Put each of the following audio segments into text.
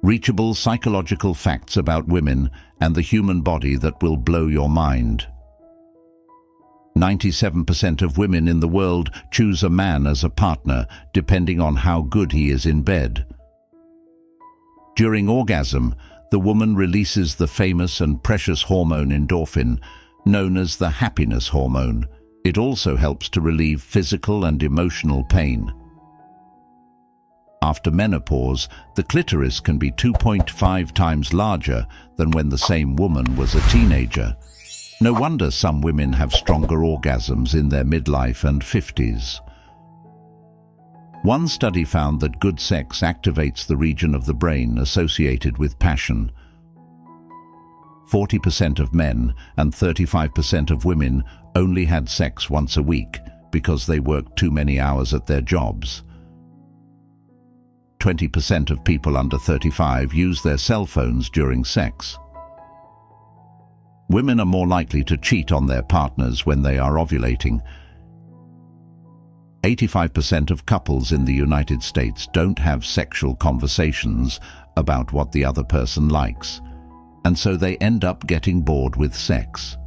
Reachable psychological facts about women and the human body that will blow your mind. 97% of women in the world choose a man as a partner, depending on how good he is in bed. During orgasm, the woman releases the famous and precious hormone endorphin, known as the happiness hormone. It also helps to relieve physical and emotional pain. After menopause, the clitoris can be 2.5 times larger than when the same woman was a teenager. No wonder some women have stronger orgasms in their midlife and 50s. One study found that good sex activates the region of the brain associated with passion. 40% of men and 35% of women only had sex once a week because they worked too many hours at their jobs. 20% of people under 35 use their cell phones during sex. Women are more likely to cheat on their partners when they are ovulating. 85% of couples in the United States don't have sexual conversations about what the other person likes, and so they end up getting bored with sex.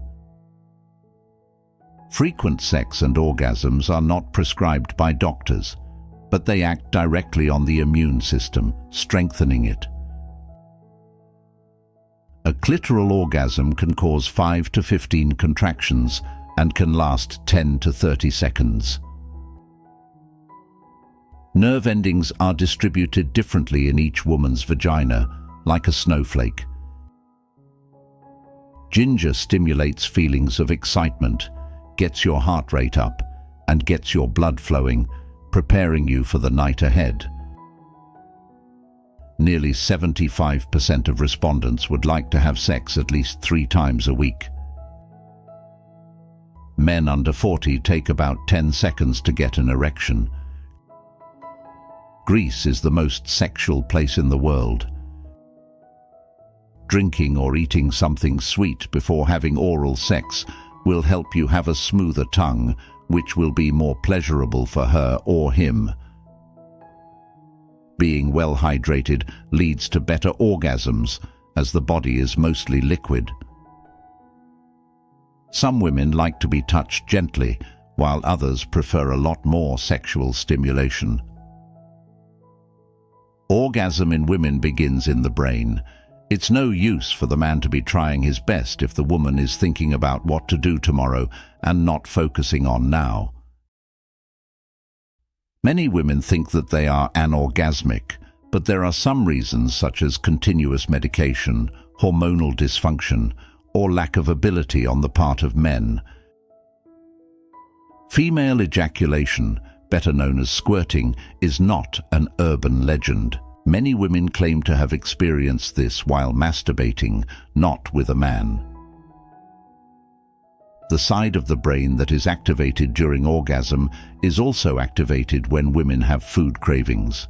Frequent sex and orgasms are not prescribed by doctors, but they act directly on the immune system, strengthening it. A clitoral orgasm can cause 5 to 15 contractions and can last 10 to 30 seconds. Nerve endings are distributed differently in each woman's vagina, like a snowflake. Ginger stimulates feelings of excitement, gets your heart rate up, and gets your blood flowing, preparing you for the night ahead. Nearly 75% of respondents would like to have sex at least 3 times a week. Men under 40 take about 10 seconds to get an erection. Greece is the most sexual place in the world. Drinking or eating something sweet before having oral sex will help you have a smoother tongue, which will be more pleasurable for her or him. Being well hydrated leads to better orgasms, as the body is mostly liquid. Some women like to be touched gently, while others prefer a lot more sexual stimulation. Orgasm in women begins in the brain. It's no use for the man to be trying his best if the woman is thinking about what to do tomorrow and not focusing on now. Many women think that they are anorgasmic, but there are some reasons such as continuous medication, hormonal dysfunction, or lack of ability on the part of men. Female ejaculation, better known as squirting, is not an urban legend. Many women claim to have experienced this while masturbating, not with a man. The side of the brain that is activated during orgasm is also activated when women have food cravings.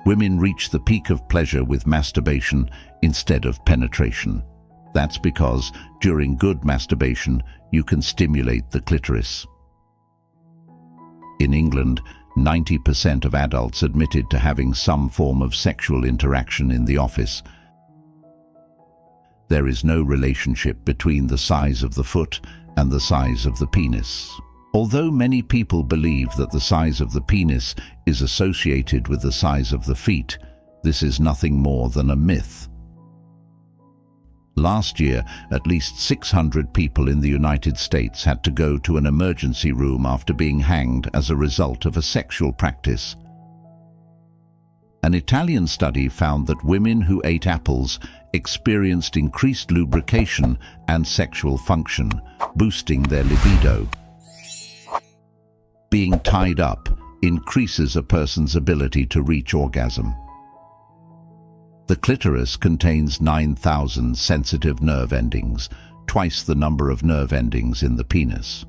Women reach the peak of pleasure with masturbation instead of penetration. That's because during good masturbation, you can stimulate the clitoris. In England, 90% of adults admitted to having some form of sexual interaction in the office. There is no relationship between the size of the foot and the size of the penis. Although many people believe that the size of the penis is associated with the size of the feet, this is nothing more than a myth. Last year, at least 600 people in the United States had to go to an emergency room after being hanged as a result of a sexual practice. An Italian study found that women who ate apples experienced increased lubrication and sexual function, boosting their libido. Being tied up increases a person's ability to reach orgasm. The clitoris contains 9,000 sensitive nerve endings, twice the number of nerve endings in the penis.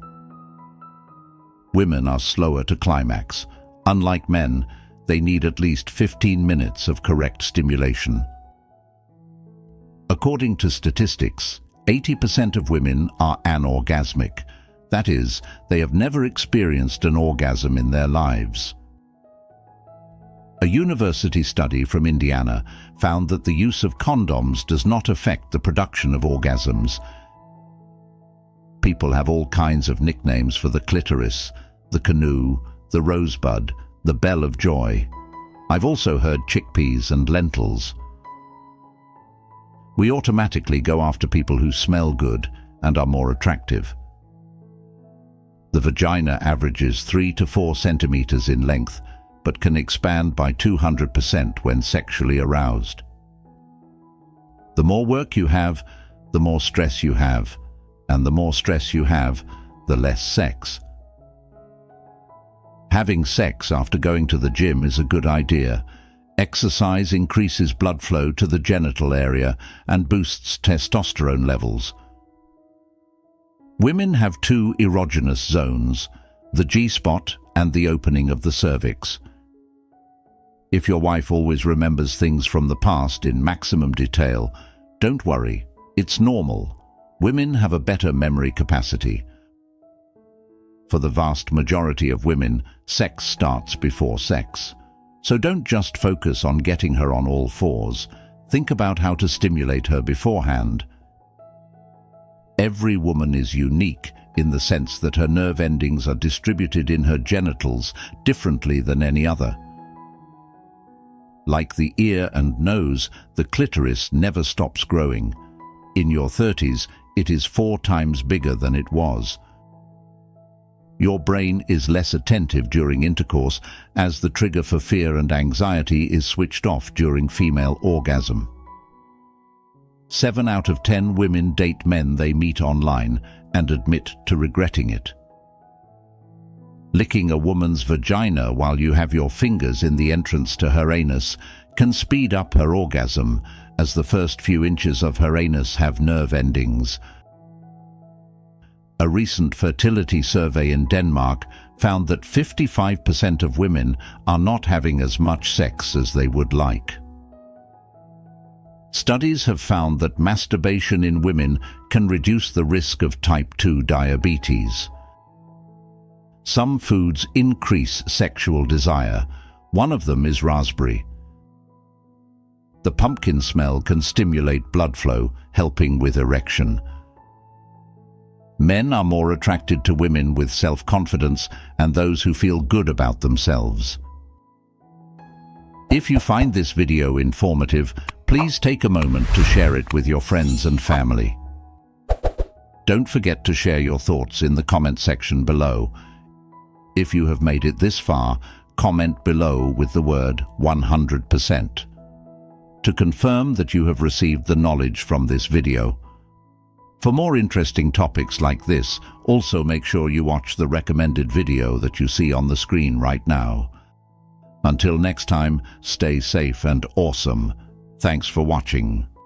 Women are slower to climax. Unlike men, they need at least 15 minutes of correct stimulation. According to statistics, 80% of women are anorgasmic. That is, they have never experienced an orgasm in their lives. A university study from Indiana found that the use of condoms does not affect the production of orgasms. People have all kinds of nicknames for the clitoris, the canoe, the rosebud, the bell of joy. I've also heard chickpeas and lentils. We automatically go after people who smell good and are more attractive. The vagina averages 3 to 4 centimeters in length, but can expand by 200% when sexually aroused. The more work you have, the more stress you have, and the more stress you have, the less sex. Having sex after going to the gym is a good idea. Exercise increases blood flow to the genital area and boosts testosterone levels. Women have 2 erogenous zones, the G-spot and the opening of the cervix. If your wife always remembers things from the past in maximum detail, don't worry, it's normal. Women have a better memory capacity. For the vast majority of women, sex starts before sex. So don't just focus on getting her on all fours. Think about how to stimulate her beforehand. Every woman is unique in the sense that her nerve endings are distributed in her genitals differently than any other. Like the ear and nose, the clitoris never stops growing. In your 30s, it is 4 times bigger than it was. Your brain is less attentive during intercourse, as the trigger for fear and anxiety is switched off during female orgasm. 7 out of 10 women date men they meet online and admit to regretting it. Licking a woman's vagina while you have your fingers in the entrance to her anus can speed up her orgasm, as the first few inches of her anus have nerve endings. A recent fertility survey in Denmark found that 55% of women are not having as much sex as they would like. Studies have found that masturbation in women can reduce the risk of type 2 diabetes. Some foods increase sexual desire. One of them is raspberry. The pumpkin smell can stimulate blood flow, helping with erection. Men are more attracted to women with self-confidence and those who feel good about themselves. If you find this video informative, please take a moment to share it with your friends and family. Don't forget to share your thoughts in the comment section below. If you have made it this far, comment below with the word 100% to confirm that you have received the knowledge from this video. For more interesting topics like this, also make sure you watch the recommended video that you see on the screen right now. Until next time, stay safe and awesome. Thanks for watching.